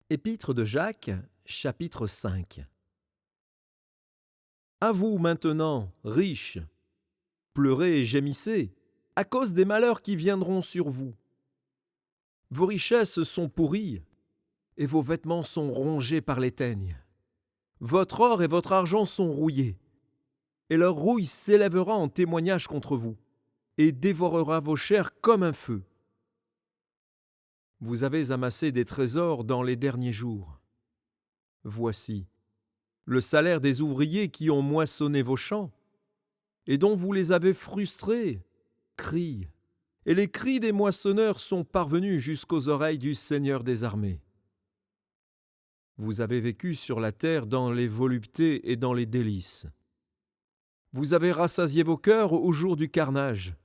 Épître de Jacques, chapitre 5. À vous maintenant, riches, pleurez et gémissez à cause des malheurs qui viendront sur vous. Vos richesses sont pourries et vos vêtements sont rongés par les teignes. Votre or et votre argent sont rouillés, et leur rouille s'élèvera en témoignage contre vous, et dévorera vos chairs comme un feu. Vous avez amassé des trésors dans les derniers jours. Voici le salaire des ouvriers qui ont moissonné vos champs, et dont vous les avez frustrés, crie, et les cris des moissonneurs sont parvenus jusqu'aux oreilles du Seigneur des armées. Vous avez vécu sur la terre dans les voluptés et dans les délices. Vous avez rassasié vos cœurs au jour du carnage.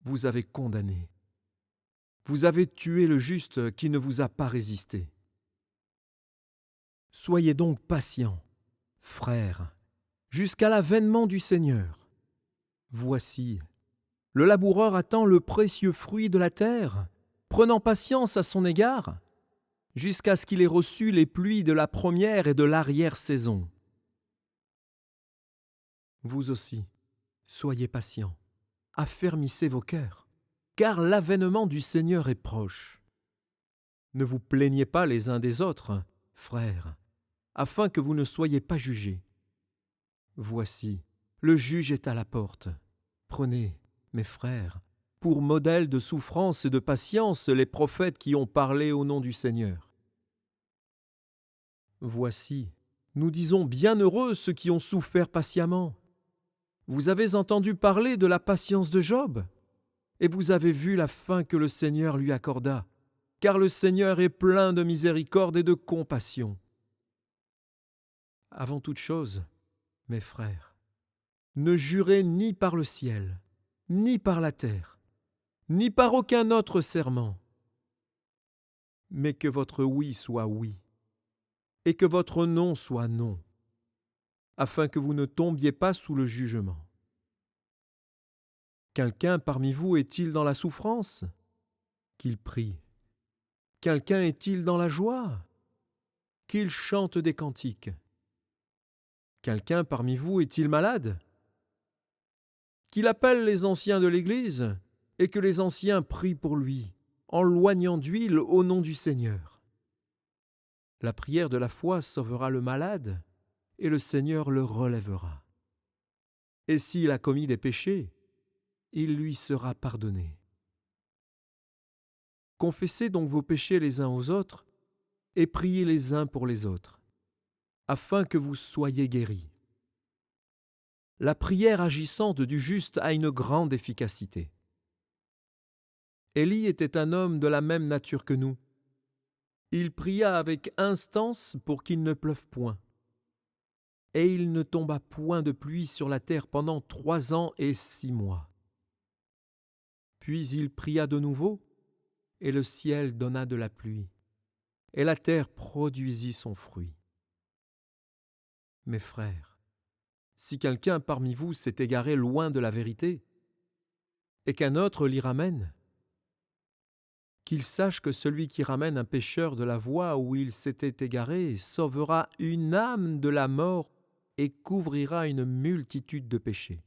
Vous avez condamné. Vous avez tué le juste qui ne vous a pas résisté. Soyez donc patients, frères, jusqu'à l'avènement du Seigneur. Voici, le laboureur attend le précieux fruit de la terre, prenant patience à son égard, jusqu'à ce qu'il ait reçu les pluies de la première et de l'arrière-saison. Vous aussi, soyez patients, affermissez vos cœurs, car l'avènement du Seigneur est proche. Ne vous plaignez pas les uns des autres, frères, afin que vous ne soyez pas jugés. Voici, le juge est à la porte. Prenez, mes frères, pour modèle de souffrance et de patience les prophètes qui ont parlé au nom du Seigneur. Voici, nous disons bienheureux ceux qui ont souffert patiemment. Vous avez entendu parler de la patience de Job, et vous avez vu la fin que le Seigneur lui accorda, car le Seigneur est plein de miséricorde et de compassion. Avant toute chose, mes frères, ne jurez ni par le ciel, ni par la terre, ni par aucun autre serment, mais que votre oui soit oui, et que votre non soit non, afin que vous ne tombiez pas sous le jugement. Quelqu'un parmi vous est-il dans la souffrance? Qu'il prie. Quelqu'un est-il dans la joie? Qu'il chante des cantiques. Quelqu'un parmi vous est-il malade? Qu'il appelle les anciens de l'Église et que les anciens prient pour lui, en loignant d'huile au nom du Seigneur. La prière de la foi sauvera le malade et le Seigneur le relèvera. Et s'il a commis des péchés, il lui sera pardonné. Confessez donc vos péchés les uns aux autres et priez les uns pour les autres, afin que vous soyez guéris. La prière agissante du juste a une grande efficacité. Élie était un homme de la même nature que nous. Il pria avec instance pour qu'il ne pleuve point. Et il ne tomba point de pluie sur la terre pendant 3 ans et 6 mois. Puis il pria de nouveau, et le ciel donna de la pluie, et la terre produisit son fruit. Mes frères, si quelqu'un parmi vous s'est égaré loin de la vérité, et qu'un autre l'y ramène, qu'il sache que celui qui ramène un pécheur de la voie où il s'était égaré sauvera une âme de la mort et couvrira une multitude de péchés.